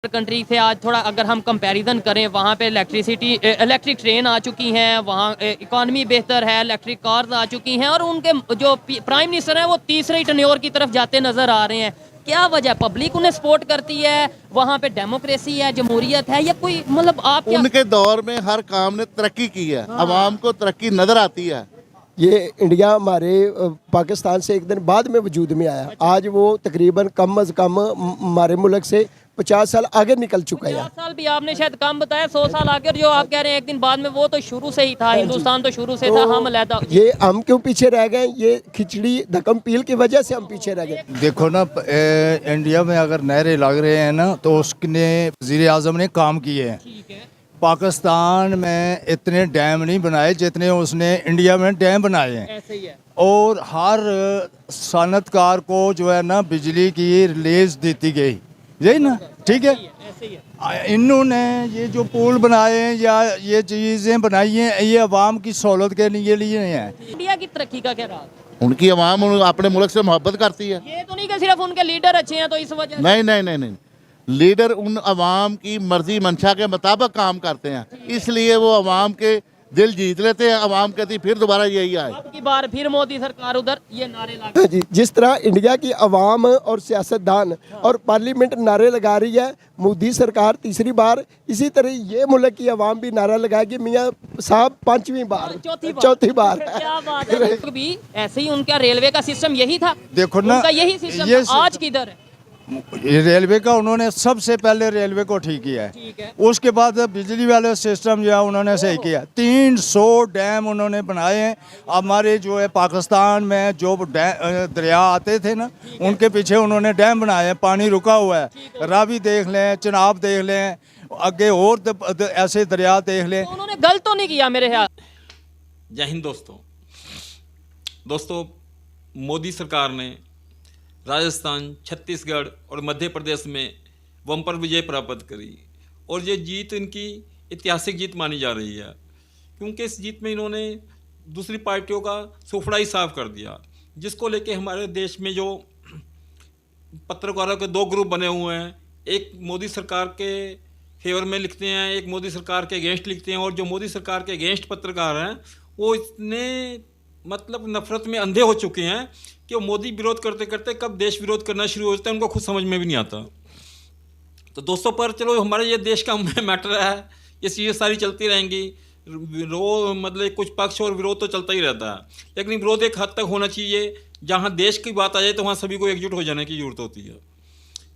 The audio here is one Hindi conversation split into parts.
कंट्री से आज थोड़ा अगर हम कंपैरिजन करें, वहाँ पे इलेक्ट्रिक ट्रेन आ चुकी हैं, वहाँ इकॉनमी बेहतर है, इलेक्ट्रिक कार्स आ चुकी हैं और उनके जो प्राइम मिनिस्टर हैं वो तीसरे टर्न्योर की तरफ जाते नज़र आ रहे हैं। क्या वजह, पब्लिक उन्हें सपोर्ट करती है, वहाँ पे डेमोक्रेसी है, जमहूरियत है, या कोई मतलब आप उनके दौर में हर काम ने तरक्की की है, आवाम को तरक्की नजर आती है। ये इंडिया हमारे पाकिस्तान से एक दिन बाद में वजूद में आया। आज वो तकरीबन कम अज़ कम हमारे मुल्क से 50 साल आगे निकल चुका है। 50 साल भी आपने शायद कम बताया, 100 साल आगे, और जो आप कह रहे हैं एक दिन बाद में, वो तो शुरू से ही था। हिंदुस्तान तो शुरू से था, हम अलहदा। ये हम क्यों पीछे रह गए? ये खिचड़ी धक्कम पील की वजह से हम पीछे रह गए। देखो ना, इंडिया में अगर नहरें लग रहे हैं ना, तो उसने वज़ीर आज़म ने काम किए हैं। ठीक है। पाकिस्तान में इतने डैम नहीं बनाए जितने उसने इंडिया में डैम बनाए हैं। ऐसे ही है। और हर सनतकार को जो है ना बिजली की रिलीज देती गई, यही ना, ठीक है। ऐसे ही है। इन्होंने ये जो पुल बनाए हैं या ये चीज़ें बनाई हैं, ये अवाम की सहूलत के लिए हैं। इंडिया की तरक्की का क्या राज? उनकी आवाम अपने मुल्क से मोहब्बत करती है। ये तो नहीं कि सिर्फ उनके लीडर अच्छे हैं तो इस वजह नहीं नहीं नहीं नहीं, लीडर उन अवाम की मर्जी मंशा के मुताबिक काम करते हैं, इसलिए वो अवाम के दिल जीत लेते हैं। अवाम कहती फिर दोबारा यही आए, अब की बार फिर मोदी सरकार उधर, ये नारे लगा। जी, जिस तरह इंडिया की अवाम और सियासतदान और पार्लियामेंट नारे लगा रही है, मोदी सरकार तीसरी बार, इसी तरह ये मुल्क की अवाम भी नारा लगाएगी मियाँ साहब 5वीं बार, चौथी बार। क्या बात है। भी ऐसे ही उनका रेलवे का सिस्टम यही था। देखो ना, उनका यही सिस्टम था। आज किधर है? ये रेलवे का उन्होंने सबसे पहले रेलवे को ठीक किया है, ठीक है। उसके बाद बिजली वाले सिस्टम जो है उन्होंने सही किया। 300 डैम उन्होंने बनाए हैं। हमारे जो है पाकिस्तान में जो दरिया आते थे ना, उनके पीछे उन्होंने डैम बनाए हैं, पानी रुका हुआ है। रावी देख लें, चिनाब देख लें, आगे और ऐसे दरिया देख लें। तो उन्होंने गलत तो नहीं किया मेरे ख्याल। जय हिंद दोस्तों, मोदी सरकार ने राजस्थान, छत्तीसगढ़ और मध्य प्रदेश में बम्पर विजय प्राप्त करी और ये जीत इनकी ऐतिहासिक जीत मानी जा रही है, क्योंकि इस जीत में इन्होंने दूसरी पार्टियों का सुफड़ा ही साफ कर दिया, जिसको लेके हमारे देश में जो पत्रकारों के दो ग्रुप बने हुए हैं, एक मोदी सरकार के फेवर में लिखते हैं, एक मोदी सरकार के अगेंस्ट लिखते हैं। और जो मोदी सरकार के अगेंस्ट पत्रकार हैं वो इतने मतलब नफरत में अंधे हो चुके हैं कि वो मोदी विरोध करते करते कब देश विरोध करना शुरू हो जाता है उनको खुद समझ में भी नहीं आता। तो दोस्तों, पर चलो हमारे ये देश का मैटर है, ये चीज़ें सारी चलती रहेंगी। मतलब कुछ पक्ष और विरोध तो चलता ही रहता है, लेकिन विरोध एक हद तक होना चाहिए। जहाँ देश की बात आ जाए तो वहाँ सभी को एकजुट हो जाने की ज़रूरत होती है।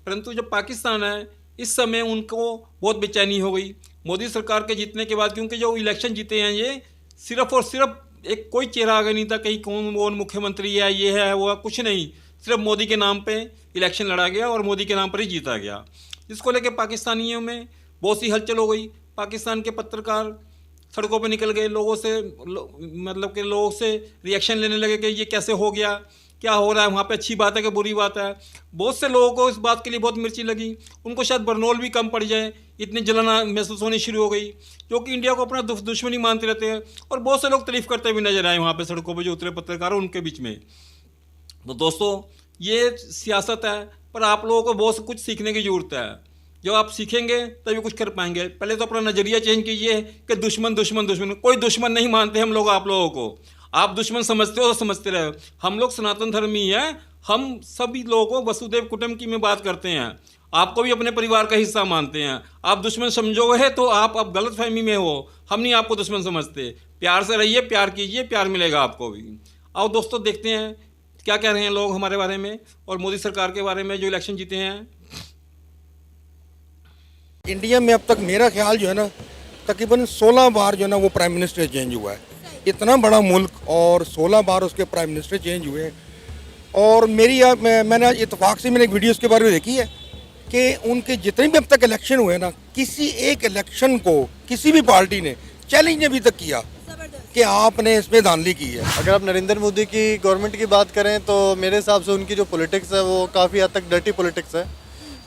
परंतु जो पाकिस्तान है, इस समय उनको बहुत बेचैनी हो गई मोदी सरकार के जीतने के बाद, क्योंकि जो इलेक्शन जीते हैं ये सिर्फ और सिर्फ एक कोई चेहरा आगे नहीं था, कहीं कौन मुख्यमंत्री है, ये है वो है, कुछ नहीं, सिर्फ मोदी के नाम पे इलेक्शन लड़ा गया और मोदी के नाम पर ही जीता गया, जिसको लेके पाकिस्तानियों में बहुत सी हलचल हो गई। पाकिस्तान के पत्रकार सड़कों पे निकल गए, लोगों से रिएक्शन लेने लगे कि ये कैसे हो गया, क्या हो रहा है वहाँ पे, अच्छी बात है कि बुरी बात है। बहुत से लोगों को इस बात के लिए बहुत मिर्ची लगी, उनको शायद बरनौल भी कम पड़ जाए, इतनी जलन महसूस होनी शुरू हो गई, क्योंकि इंडिया को अपना दुश्मनी मानते रहते हैं। और बहुत से लोग तारीफ करते हुए नजर आए वहाँ पे सड़कों पे जो उतरे पत्रकार उनके बीच में। तो दोस्तों, ये सियासत है, पर आप लोगों को बहुत कुछ सीखने की ज़रूरत है। जो आप सीखेंगे तभी कुछ कर पाएंगे। पहले तो अपना नज़रिया चेंज कीजिए कि दुश्मन दुश्मन दुश्मन, कोई दुश्मन नहीं मानते हम लोग आप लोगों को। आप दुश्मन समझते हो तो समझते रहो, हम लोग सनातन धर्मी हैं, हम सभी लोगों को वसुदेव कुटुंब की में बात करते हैं, आपको भी अपने परिवार का हिस्सा मानते हैं। आप दुश्मन समझोगे तो आप अब गलत फहमी में हो, हम नहीं आपको दुश्मन समझते। प्यार से रहिए, प्यार कीजिए, प्यार मिलेगा आपको भी। आओ दोस्तों, देखते हैं क्या कह रहे हैं लोग हमारे बारे में और मोदी सरकार के बारे में जो इलेक्शन जीते हैं। इंडिया में अब तक मेरा ख्याल जो है ना, तकरीबन 16 बार जो है ना वो प्राइम मिनिस्टर चेंज हुआ है। इतना बड़ा मुल्क और 16 बार उसके प्राइम मिनिस्टर चेंज हुए। और मैंने इत्तेफाक से मैंने एक वीडियो उसके बारे में देखी है कि उनके जितने भी अब तक इलेक्शन हुए ना, किसी एक इलेक्शन को किसी भी पार्टी ने चैलेंज अभी तक किया कि आपने इसमें धांधली की है। अगर आप नरेंद्र मोदी की गवर्नमेंट की बात करें तो मेरे हिसाब से उनकी जो पॉलिटिक्स है वो काफ़ी हद तक डर्टी पॉलिटिक्स है,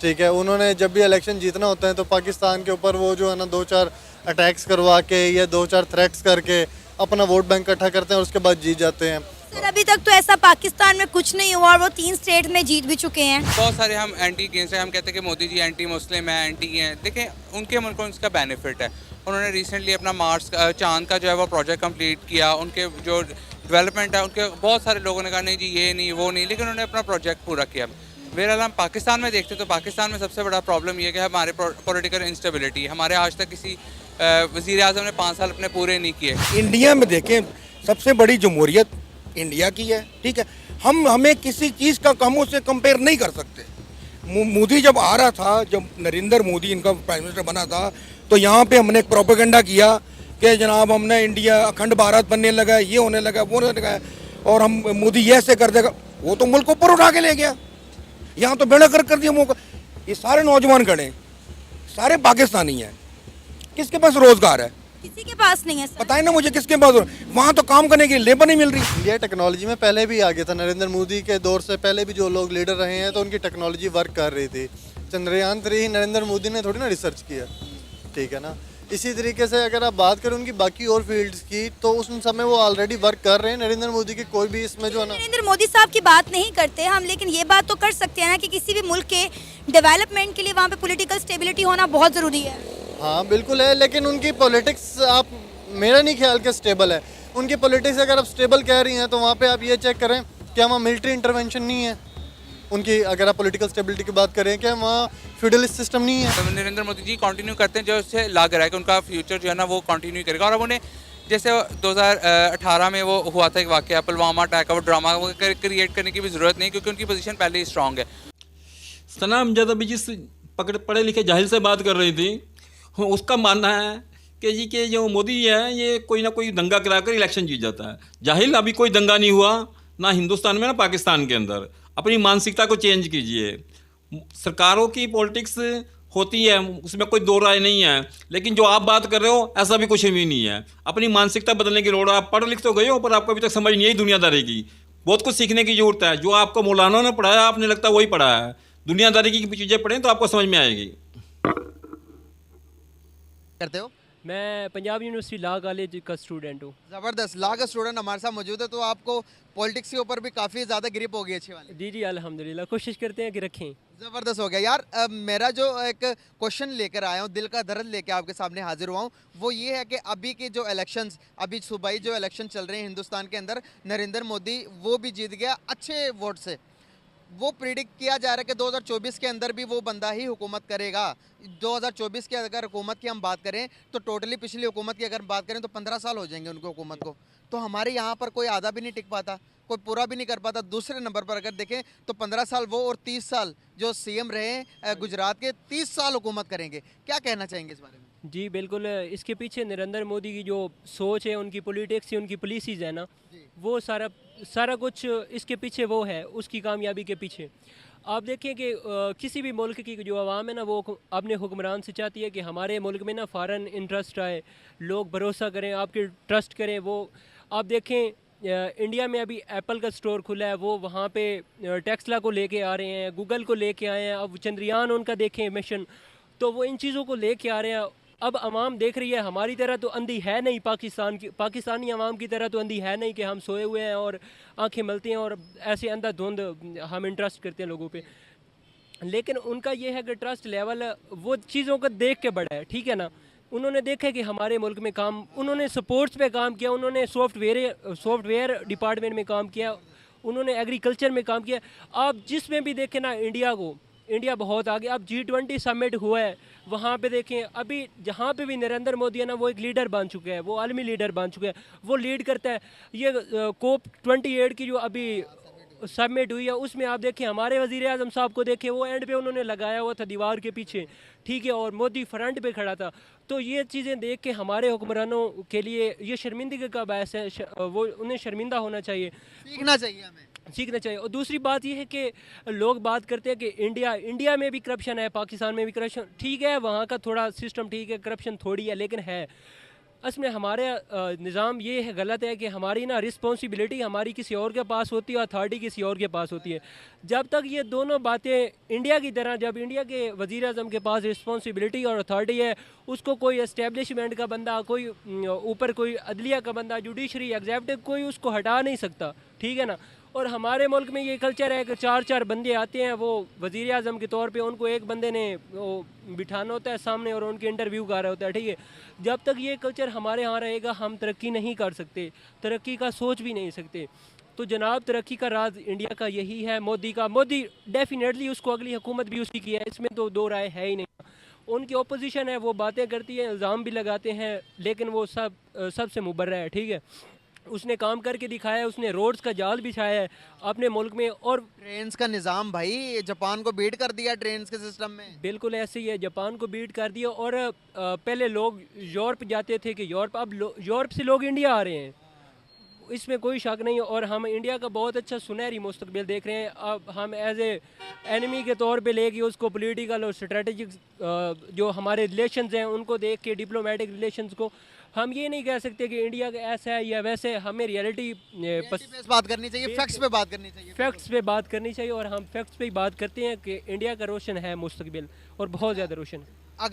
ठीक है। उन्होंने जब भी इलेक्शन जीतना होता है तो पाकिस्तान के ऊपर वो जो है ना 2-4 अटैक्स करवा के या 2-4 थ्रेट्स करके अपना वोट बैंक इकट्ठा करते हैं और उसके बाद जीत जाते हैं। सर अभी तक तो ऐसा पाकिस्तान में कुछ नहीं हुआ और वो 3 स्टेट में जीत भी चुके हैं। बहुत सारे हम एंटी अगेंस्ट हैं, हम कहते हैं कि मोदी जी एंटी मुस्लिम है, एंटी हैं। देखें उनके मुल्क को इसका बेनिफिट है। उन्होंने रिसेंटली अपना मार्स चांद का जो है वो प्रोजेक्ट कंप्लीट किया। उनके जो डेवलपमेंट है, उनके बहुत सारे लोगों ने कहा नहीं जी ये नहीं वो नहीं, लेकिन उन्होंने अपना प्रोजेक्ट पूरा किया। बहरहाल हम पाकिस्तान में देखते तो पाकिस्तान में सबसे बड़ा प्रॉब्लम ये है कि हमारे पॉलिटिकल इंस्टेबिलिटी। हमारे आज तक किसी वज़ीर आज़म ने 5 साल अपने पूरे नहीं किए। इंडिया में देखें सबसे बड़ी जमहूरियत इंडिया की है, ठीक है। हमें किसी चीज़ का हम उससे कंपेयर नहीं कर सकते। मोदी जब आ रहा था, जब नरेंद्र मोदी इनका प्राइम मिनिस्टर बना था, तो यहाँ पे हमने एक प्रोपेगेंडा किया कि जनाब हमने इंडिया अखंड भारत बनने लगा, ये होने लगा, वो होने लगा, और हम मोदी ये ऐसे कर देगा। वो तो मुल्क ऊपर उठा के ले गया, यहाँ तो बेड़ा कर दिया मौका। ये सारे नौजवान खड़े, सारे पाकिस्तानी हैं, किसके पास रोजगार है? किसी के पास नहीं है सर। बताए ना मुझे किसके पास, वहाँ तो काम करने की लेबर नहीं मिल रही। इंडिया टेक्नोलॉजी में पहले भी आगे था। नरेंद्र मोदी के दौर से पहले भी जो लोग लीडर रहे हैं तो उनकी टेक्नोलॉजी वर्क कर रही थी। चंद्रयान 3 नरेंद्र मोदी ने थोड़ी ना रिसर्च किया, ठीक है ना। इसी तरीके से अगर आप बात करें उनकी बाकी और फील्ड्स की, तो उस समय वो ऑलरेडी वर्क कर रहे हैं। नरेंद्र मोदी की कोई भी इसमें जो है ना, नरेंद्र मोदी साहब की बात नहीं करते हम, लेकिन ये बात तो कर सकते हैं ना कि किसी भी मुल्क के डेवलपमेंट के लिए वहाँ पे पॉलिटिकल स्टेबिलिटी होना बहुत ज़रूरी है। हाँ बिल्कुल है, लेकिन उनकी पॉलिटिक्स आप मेरा नहीं ख्याल के स्टेबल है। उनकी पॉलिटिक्स अगर आप स्टेबल कह रही हैं तो वहाँ पे आप ये चेक करें कि वहाँ मिलिट्री इंटरवेंशन नहीं है उनकी। अगर आप पॉलिटिकल स्टेबिलिटी की बात करें कि वहाँ फ्यूडलिस्ट सिस्टम नहीं है। तो नरेंद्र मोदी जी कंटिन्यू करते हैं, जो उससे लग रहा है कि उनका फ्यूचर जो है ना वो कंटिन्यू करेगा। और अब उन्हें जैसे 2018 में वो हुआ था एक वाकया, पुलवामा अटैक का वो ड्रामा वो क्रिएट करने की भी ज़रूरत नहीं, क्योंकि उनकी पोजीशन पहले ही स्ट्रांग है। सना अमजद अभी जिस पढ़े लिखे जाहिल से बात कर रही थी, उसका मानना है कि जी के जो मोदी है ये कोई ना कोई दंगा कराकर इलेक्शन जीत जाता है। जाहिल अभी कोई दंगा नहीं हुआ, ना हिंदुस्तान में ना पाकिस्तान के अंदर। अपनी मानसिकता को चेंज कीजिए। सरकारों की पॉलिटिक्स होती है, उसमें कोई दो राय नहीं है, लेकिन जो आप बात कर रहे हो ऐसा भी कुछ भी नहीं है। अपनी मानसिकता बदलने की लोड़ है। आप पढ़ लिख तो गए हो, पर आपको अभी तक समझ नहीं आई दुनियादारी की। बहुत कुछ सीखने की जरूरत है। जो आपको मौलाना ने पढ़ाया आपने लगता है वही पढ़ा है। दुनियादारी की चीज़ें पढ़ें तो आपको समझ में आएगी। करते हो? मैं पंजाब यूनिवर्सिटी लॉ कॉलेज का स्टूडेंट हूँ। ज़बरदस्त, लॉ का स्टूडेंट हमारे साथ मौजूद है, तो आपको पॉलिटिक्स के ऊपर भी काफ़ी ज़्यादा ग्रिप हो गई अच्छी वाली। जी जी अल्हम्दुलिल्लाह, कोशिश करते हैं कि रखें। ज़बरदस्त हो गया यार। मेरा जो एक क्वेश्चन लेकर आया हूँ, दिल का दर्द लेकर आपके सामने हाजिर हुआ हूँ, वो ये है कि अभी के जो इलेक्शंस, अभी सूबाई जो इलेक्शन चल रहे हैं हिंदुस्तान के अंदर, नरेंद्र मोदी वो भी जीत गया अच्छे वोट से। वो प्रिडिक्ट किया जा रहा है कि 2024 के अंदर भी वो बंदा ही हुकूमत करेगा। 2024 की अगर हुकूमत की हम बात करें तो टोटली पिछली हुकूमत की अगर बात करें तो 15 साल हो जाएंगे उनको हुकूमत को। तो हमारे यहाँ पर कोई आधा भी नहीं टिक पाता, कोई पूरा भी नहीं कर पाता। दूसरे नंबर पर अगर देखें तो 15 साल वो और 30 साल जो सीएम रहे गुजरात के, 30 साल हुकूमत करेंगे। क्या कहना चाहेंगे इस बारे में? जी बिल्कुल, इसके पीछे नरेंद्र मोदी की जो सोच है, उनकी पॉलिटिक्स है, उनकी पॉलिसीज़ है ना, वो सारा कुछ इसके पीछे वो है, उसकी कामयाबी के पीछे। आप देखें कि किसी भी मुल्क की जो आवाम है ना, वो अपने हुक्मरान से चाहती है कि हमारे मुल्क में ना फ़ॉरेन इंटरेस्ट आए, लोग भरोसा करें, आपके ट्रस्ट करें। वो आप देखें इंडिया में अभी एप्पल का स्टोर खुला है, वो वहाँ पे टेस्ला को लेके आ रहे हैं, गूगल को लेके आए हैं। अब चंद्रयान उनका देखें मिशन, तो वो इन चीज़ों को लेके आ रहे हैं। अब आवाम देख रही है, हमारी तरह तो अंधी है नहीं, पाकिस्तानी आवाम की तरह तो अंधी है नहीं कि हम सोए हुए हैं और आंखें मलती हैं और ऐसे अंधाधुंध हम इंटरेस्ट करते हैं लोगों पे। लेकिन उनका ये है कि ट्रस्ट लेवल वो चीज़ों को देख के बढ़ा है, ठीक है ना। उन्होंने देखा कि हमारे मुल्क में काम, उन्होंने स्पोर्ट्स पे काम किया, उन्होंने सॉफ्टवेयर डिपार्टमेंट में काम किया, उन्होंने एग्रीकल्चर में काम किया। आप जिसमें भी देखें ना इंडिया बहुत आगे। अब G20 समिट हुआ है, वहाँ पे देखें अभी जहाँ पे भी नरेंद्र मोदी है ना, वो एक लीडर बन चुके हैं, वो आलमी लीडर बन चुके हैं, वो लीड करता है। ये COP28 की जो अभी समिट हुई है, उसमें आप देखें हमारे वज़ीर आज़म साहब को देखें, वो एंड पे उन्होंने लगाया हुआ था दीवार के पीछे, ठीक है, और मोदी फ्रंट पे खड़ा था। तो ये चीज़ें देख के हमारे हुक्मरानों के लिए ये शर्मिंदगी का बायस है, वो उन्हें शर्मिंदा होना चाहिए, सीखना चाहिए हमें, सीखना चाहिए। और दूसरी बात यह है कि लोग बात करते हैं कि इंडिया में भी करप्शन है, पाकिस्तान में भी करप्शन, ठीक है, वहाँ का थोड़ा सिस्टम ठीक है, करप्शन थोड़ी है, लेकिन है। इसमें हमारे निज़ाम ये है गलत है कि हमारी ना रिस्पॉन्सिबिलिटी हमारी किसी और के पास होती है, अथॉरिटी किसी और के पास होती है। जब तक ये दोनों बातें इंडिया की तरह, जब इंडिया के वज़ीर आज़म के पास रिस्पॉन्सिबिलिटी और अथॉरिटी है, उसको कोई एस्टेब्लिशमेंट का बंदा, कोई ऊपर कोई अदलिया का बंदा, जुडिशरी, एग्जीक्यूटिव, कोई उसको हटा नहीं सकता, ठीक है ना। और हमारे मुल्क में ये कल्चर है कि 4-4 बंदे आते हैं, वो वज़ीर आज़म के तौर पे, उनको एक बंदे ने वो बिठाना होता है सामने और उनके इंटरव्यू कर रहा होता है, ठीक है। जब तक ये कल्चर हमारे यहाँ रहेगा हम तरक्की नहीं कर सकते, तरक्की का सोच भी नहीं सकते। तो जनाब तरक्की का राज इंडिया का यही है, मोदी का। मोदी डेफिनेटली उसको अगली हुकूमत भी उसी की है, इसमें तो दो राय है ही नहीं। उनकी ओपोजिशन है, वो बातें करती है, इल्ज़ाम भी लगाते हैं, लेकिन वो सबसे मुबर्रा है, ठीक है। उसने काम करके दिखाया है, उसने रोड्स का जाल बिछाया है अपने मुल्क में। और ट्रेन्स का निज़ाम भाई जापान को बीट कर दिया ट्रेन्स के सिस्टम में। बिल्कुल ऐसे ही है, जापान को बीट कर दिया। और पहले लोग यूरोप जाते थे कि यूरोप, अब यूरोप से लोग इंडिया आ रहे हैं, इसमें कोई शक नहीं है। और हम इंडिया का बहुत अच्छा सुनहरी मुस्तकबिल देख रहे हैं। अब हम एज ए एनिमी के तौर पे लेके उसको पॉलिटिकल और स्ट्रेटेजिक जो हमारे रिलेशंस हैं उनको देख के, डिप्लोमेटिक रिलेशंस को, हम ये नहीं कह सकते कि इंडिया का ऐसा है या वैसे है। हमें रियलिटी बात करनी चाहिए, फैक्ट्स पे बात करनी चाहिए, फैक्ट्स पे बात करनी चाहिए। और हम फैक्ट्स पे ही बात करते हैं कि इंडिया का रोशन है मुस्तकबिल, और बहुत ज़्यादा रोशन है।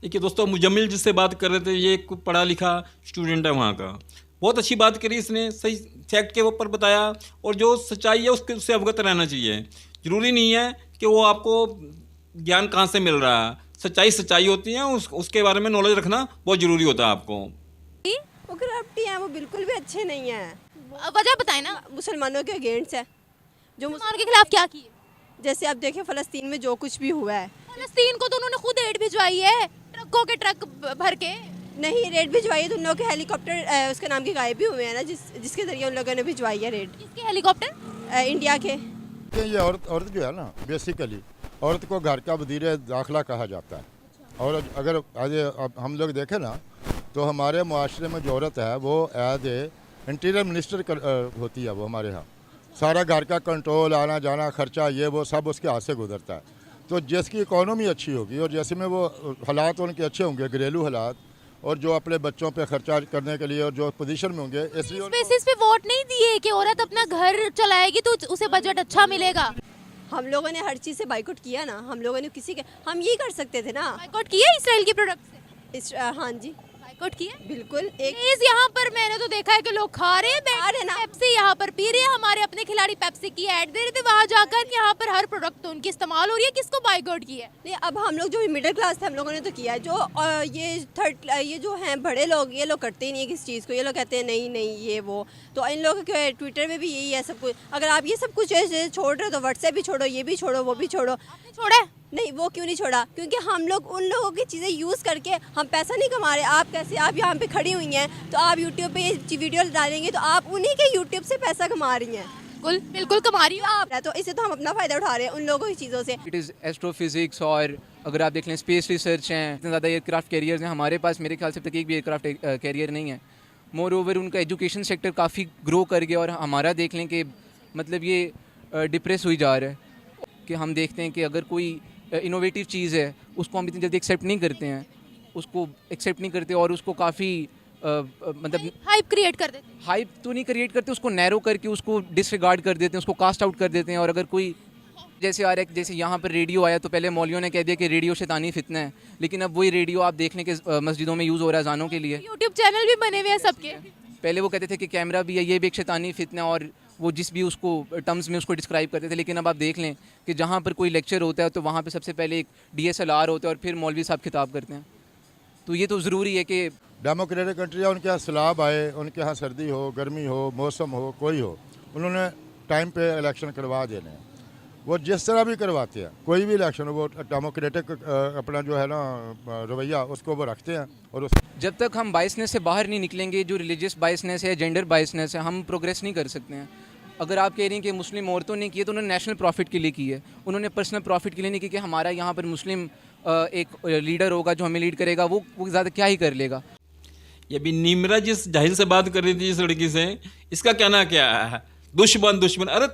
देखिए दोस्तों, मुजम्मिल जिससे बात कर रहे थे, ये एक पढ़ा लिखा स्टूडेंट है वहाँ का। बहुत अच्छी बात करी इसने, सही फैक्ट के ऊपर बताया, और जो सच्चाई है उससे अवगत रहना चाहिए। ज़रूरी नहीं है कि वो आपको ज्ञान कहाँ से मिल रहा है, सच्चाई होती है, उसके बारे में नॉलेज रखना बहुत ज़रूरी होता है आपको। वो करप्टी है, वो बिल्कुल भी अच्छे नहीं है। वजह बताएं ना। मुसलमानों के अगेंस्ट है, जो मुसलमानों के खिलाफ क्या किए? जैसे आप देखें फ़लस्तीन में जो कुछ भी हुआ है, फ़लस्तीन को तो उन्होंने खुद एड भिजवाई है, ट्रकों के ट्रक भर के। नहीं, रेड भिजवाई है तो उन लोगों के हेलीकॉप्टर उसके नाम के गायब भी हुए हैं ना, जिसके जरिए उन लोगों ने भिजवाई है रेड। किसके हेलीकॉप्टर? इंडिया के। ये औरत जो है ना, बेसिकली औरत को घर का वज़ीर दाखिला कहा जाता है। और अगर आज अब हम लोग देखें ना, तो हमारे मुआशरे में जो औरत है वो एज ए इंटीरियर मिनिस्टर होती है। वो हमारे यहाँ सारा घर का कंट्रोल, आना जाना, खर्चा, ये वो सब उसके हाथ से गुजरता है। तो जिसकी इकॉनमी अच्छी होगी और जैसे में वो हालात उनके अच्छे होंगे, घरेलू हालात, और जो अपने बच्चों पे खर्चा करने के लिए और जो पोजीशन में होंगे, इसलिए बेसिस पे वोट नहीं दिए कि औरत अपना घर चलाएगी तो उसे बजट अच्छा मिलेगा। हम लोगों ने हर चीज़ से बाइकआउट किया ना, हम लोगों ने किसी के, हम यही कर सकते थे ना। बाइकआउट किया इसराइल के प्रोडक्ट से? हाँ जी, बाइकआउट किया बिल्कुल। एक यहाँ पर मैंने तो देखा है कि लोग खा रहे हैं ना, पेप्सी यहाँ पर पी रहे हैं, हमारे अपने खिलाड़ी पेप्सी की ऐड दे रहे थे, वहाँ जाकर यहाँ पर हर प्रोडक्ट तो उनकी इस्तेमाल हो रही है। किसको बाइकआउट किया है? नहीं, अब हम लोग जो मिडिल क्लास थे हम लोगों ने तो किया है। जो ये जो हैं बड़े लोग, ये लोग करते ही नहीं है किसी चीज़ को। ये लोग कहते हैं नहीं ये वो, तो इन लोगों के ट्विटर में भी यही है सब कुछ। अगर आप ये सब कुछ छोड़ रहे हो तो व्हाट्सएप भी छोड़ो, ये भी छोड़ो, वो भी छोड़ो। छोड़ा नहीं, वो क्यों नहीं छोड़ा? क्योंकि हम लोग उन लोगों की चीज़ें यूज़ करके हम पैसा नहीं कमा रहे। आप कैसे, आप यहाँ पे खड़ी हुई हैं तो आप यूट्यूब पे ये वीडियो डालेंगे तो आप उन्हीं के यूट्यूब से पैसा कमा रही हैं। बिल्कुल कमा रही हो आप। तो इससे तो हम अपना फ़ायदा उठा रहे हैं उन लोगों की चीज़ों से। इट इज़ एस्ट्रोफिजिक्स, और अगर आप देख लें स्पेस रिसर्च हैं, इतने ज़्यादा एयरक्राफ्ट कैरियर्स हैं हमारे पास। मेरे ख्याल से तक एक भी एयरक्राफ्ट कैरियर नहीं है। मोर ओवर उनका एजुकेशन सेक्टर काफ़ी ग्रो कर गया, और हमारा देख लें कि मतलब ये डिप्रेस हुई जा रहा है। कि हम देखते हैं कि अगर कोई इनोवेटिव चीज़ है उसको हम इतनी जल्दी एक्सेप्ट नहीं करते हैं, और उसको काफ़ी मतलब हाइप क्रिएट कर देते हैं। हाइप तो नहीं क्रिएट करते, उसको नैरो करके उसको डिसरिगार्ड कर देते हैं, उसको कास्ट आउट कर देते हैं। और अगर कोई जैसे आ रहा है, जैसे यहाँ पर रेडियो आया तो पहले मौलवियों ने कह दिया कि रेडियो शैतानी फितना है, लेकिन अब वही रेडियो आप देख लें कि मस्जिदों में यूज़ हो रहा है अज़ानों के लिए। यूट्यूब चैनल भी बने हुए हैं सबके। पहले वो कहते थे कि कैमरा भी है, ये भी एक शैतानी फितना, और वो जिस भी उसको टर्म्स में उसको डिस्क्राइब करते थे। लेकिन अब आप देख लें कि जहाँ पर कोई लेक्चर होता है तो वहाँ पे सबसे पहले एक DSLR होता है और फिर मौलवी साहब खिताब करते हैं। तो ये तो ज़रूरी है कि डेमोक्रेटिक कंट्री है, उनके यहाँ सैलाब आए, उनके यहाँ सर्दी हो, गर्मी हो, मौसम हो, कोई हो, उन्होंने टाइम पे इलेक्शन करवा देने हैं। वो जिस तरह भी करवाते हैं, कोई भी इलेक्शन हो, वो डेमोक्रेटिक अपना जो है ना रवैया उसको वो रखते हैं। और जब तक हम बायसनेस से बाहर नहीं निकलेंगे, जो रिलीजियस बायसनेस है, जेंडर बायसनेस है, हम प्रोग्रेस नहीं कर सकते हैं। अगर आप कह रही हैं कि मुस्लिम औरतों ने की है तो उन्होंने नेशनल प्रॉफिट के लिए की है, उन्होंने पर्सनल प्रॉफिट के लिए नहीं की कि हमारा यहाँ पर मुस्लिम एक लीडर होगा जो हमें लीड करेगा, वो ज़्यादा क्या ही कर लेगा। ये भी निमरा जिस जाहिल से बात कर रही थी इस लड़की से, इसका कहना क्या है? दुश्मन। अरे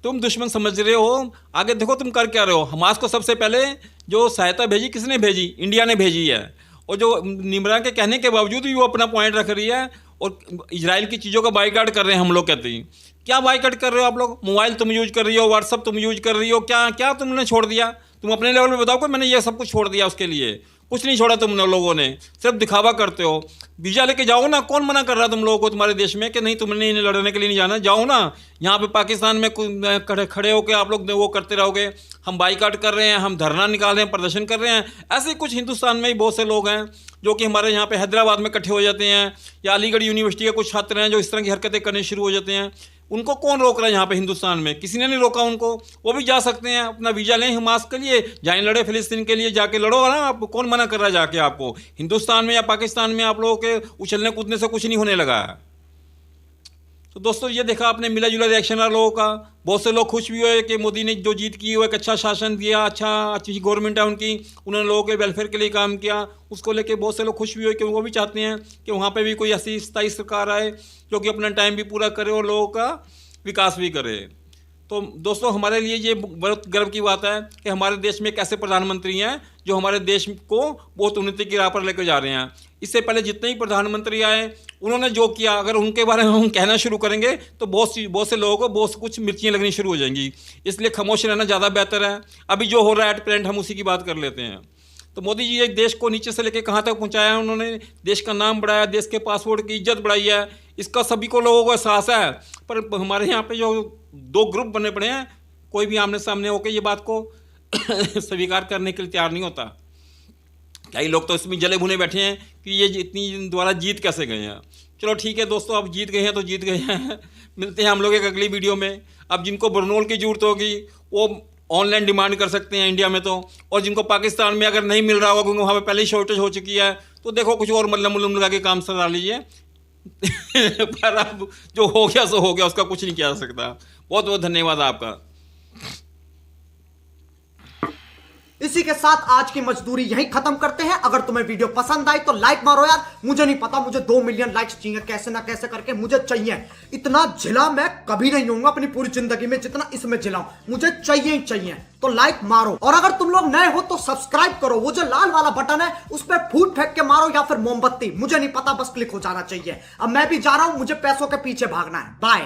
तुम दुश्मन समझ रहे हो, आगे देखो तुम कर क्या रहे हो। हमास को सबसे पहले जो सहायता भेजी किसने भेजी? इंडिया ने भेजी है। और जो निमरा के कहने के बावजूद भी वो अपना पॉइंट रख रही है और इजराइल की चीज़ों का बाइकाट कर रहे हैं। हम लोग कहते हैं क्या बाइकाट कर रहे हो आप लोग? मोबाइल तुम यूज कर रही हो, व्हाट्सअप तुम यूज कर रही हो, क्या क्या तुमने छोड़ दिया? तुम अपने लेवल में बताओ कि मैंने ये सब कुछ छोड़ दिया, उसके लिए कुछ नहीं छोड़ा तुमने लोगों ने, सिर्फ दिखावा करते हो। वीज़ा लेके जाओ ना, कौन मना कर रहा है तुम लोगों को तुम्हारे देश में कि नहीं तुमने इन्हें लड़ने के लिए नहीं जाना? जाओ ना, यहाँ पे पाकिस्तान में खड़े होकर आप लोग वो करते रहोगे, हम बाइकाट कर रहे हैं, हम धरना निकाल रहे हैं, प्रदर्शन कर रहे हैं। ऐसे कुछ हिंदुस्तान में ही बहुत से लोग हैं जो कि हमारे यहाँ पे हैदराबाद में इकट्ठे हो जाते हैं, या अलीगढ़ यूनिवर्सिटी के कुछ छात्र हैं जो इस तरह की हरकतें करने शुरू हो जाते हैं। उनको कौन रोक रहा है यहाँ पे हिंदुस्तान में? किसी ने नहीं रोका उनको, वो भी जा सकते हैं, अपना वीज़ा लें हमास के लिए, जाएं लड़े फिलिस्तीन के लिए, जाके लड़ो ना। आप कौन मना कर रहा है जाके आपको? हिंदुस्तान में या पाकिस्तान में आप लोगों के उछलने कूदने से कुछ नहीं होने लगा है। तो दोस्तों ये देखा आपने मिला जुला रिएक्शन रहा लोगों का। बहुत से लोग खुश भी हुए कि मोदी ने जो जीत की वो एक अच्छा शासन दिया, अच्छी गवर्नमेंट है उनकी, उन्होंने लोगों के वेलफेयर के लिए काम किया, उसको लेके बहुत से लोग खुश भी हुए कि वो भी चाहते हैं कि वहाँ पे भी कोई ऐसी स्थायी सरकार आए जो कि अपना टाइम भी पूरा करे और लोगों का विकास भी करे। तो दोस्तों हमारे लिए ये बहुत गर्व की बात है कि हमारे देश में एक ऐसे प्रधानमंत्री हैं जो हमारे देश को बहुत उन्नति की राह पर लेकर जा रहे हैं। इससे पहले जितने ही प्रधानमंत्री आए उन्होंने जो किया, अगर उनके बारे में हम कहना शुरू करेंगे तो बहुत से लोगों को बहुत कुछ मिर्चियाँ लगनी शुरू हो जाएंगी। इसलिए खामोश रहना ज़्यादा बेहतर है। अभी जो हो रहा है एट प्रेजेंट हम उसी की बात कर लेते हैं। तो मोदी जी एक देश को नीचे से लेकर कहाँ तक पहुँचाया है उन्होंने, देश का नाम बढ़ाया, देश के पासपोर्ट की इज्जत बढ़ाई है, इसका सभी को लोगों को एहसास है। पर हमारे यहाँ पे जो दो ग्रुप बने पड़े हैं, कोई भी आमने सामने होकर ये बात को स्वीकार करने के लिए तैयार नहीं होता। कई लोग तो इसमें जले भुने बैठे हैं कि ये इतनी द्वारा जीत कैसे गए हैं। चलो ठीक है दोस्तों, अब जीत गए हैं तो जीत गए हैं। मिलते हैं हम लोग एक अगली वीडियो में। अब जिनको बरनोल की जरूरत होगी वो ऑनलाइन डिमांड कर सकते हैं इंडिया में तो, और जिनको पाकिस्तान में अगर नहीं मिल रहा होगा क्योंकि वहाँ पे पहले ही शॉर्टेज हो चुकी है, तो देखो कुछ और मल्लम लगा के काम सरा लीजिए। पर अब जो हो गया सो हो गया, उसका कुछ नहीं किया जा सकता। बहुत बहुत धन्यवाद आपका। इसी के साथ आज की मजदूरी यहीं खत्म करते हैं। अगर तुम्हें वीडियो पसंद आई तो लाइक मारो यार। मुझे नहीं पता, मुझे 2 मिलियन लाइक्स चाहिए, कैसे ना कैसे करके मुझे चाहिए। इतना झिला मैं कभी नहीं होऊंगा अपनी पूरी जिंदगी में जितना इसमें झिलाऊं, मुझे चाहिए ही चाहिए। तो लाइक मारो, और अगर तुम लोग नए हो तो सब्सक्राइब करो। वो जो लाल वाला बटन है उस पर फूट फेंक के मारो या फिर मोमबत्ती, मुझे नहीं पता, बस क्लिक हो जाना चाहिए। अब मैं भी जा रहा हूं, मुझे पैसों के पीछे भागना है। बाय।